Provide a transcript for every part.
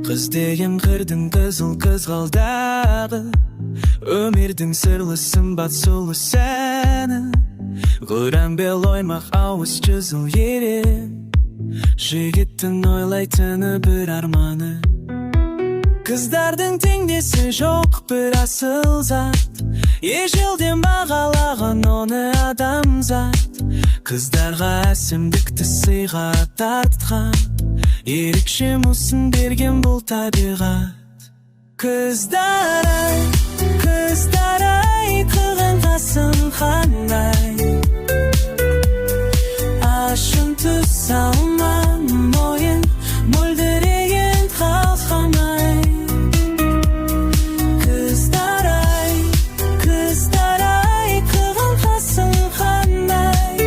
Қыз деген қырдың қызыл қызғалдағы, өмірдің сырлы сымбат сұлу сәні. Құранбел оймақ ауыз жүзіл ерен, жігіттің ойлайтыны бір арманы. Қыздардың теңдесі жоқ бір асыл зат, ежелден бағалаған оны адамзат. Қыздарға әсемдікті сыйға тартқан, ерекше мұсын берген бұл табиғат. Қыздар ай, қылған қасың қандай, ашын түс салма мойын, мөлдіреген қалқамай. Қыздар ай, қылған қасың қандай,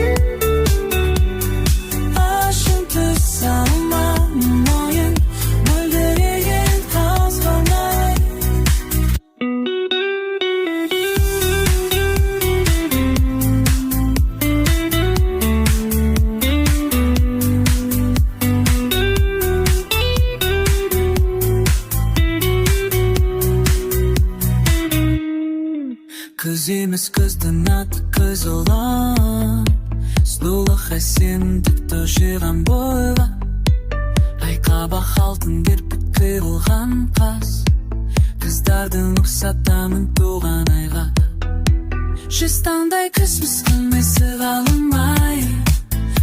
ашын түс салма мойын, мөлдіреген қалқамай. Қыз емес қыздың аты қызылан, сұлулық әсемдікті жиған бойға. Айқабақ алтын кірпік қиылған қас, қыздардың ұқсатамын туған айға. Жестандай күзміс қылмесі қалымай,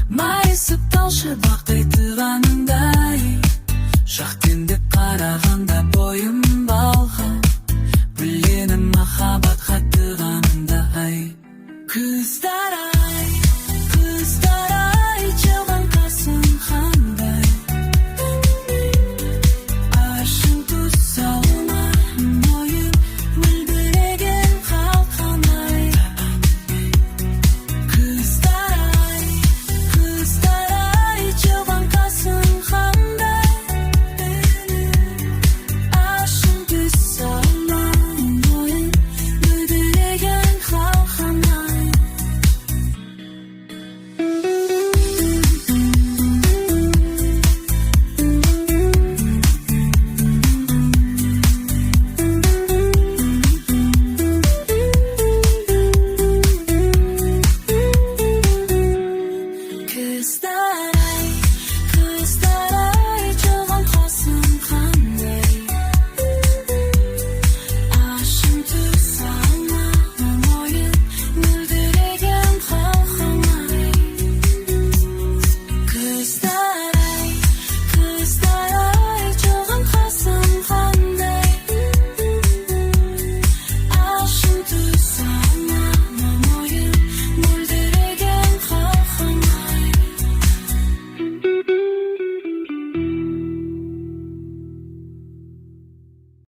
майысып талшы бақтай тұрғаныңдай. Жақтен деп қарағанда бойым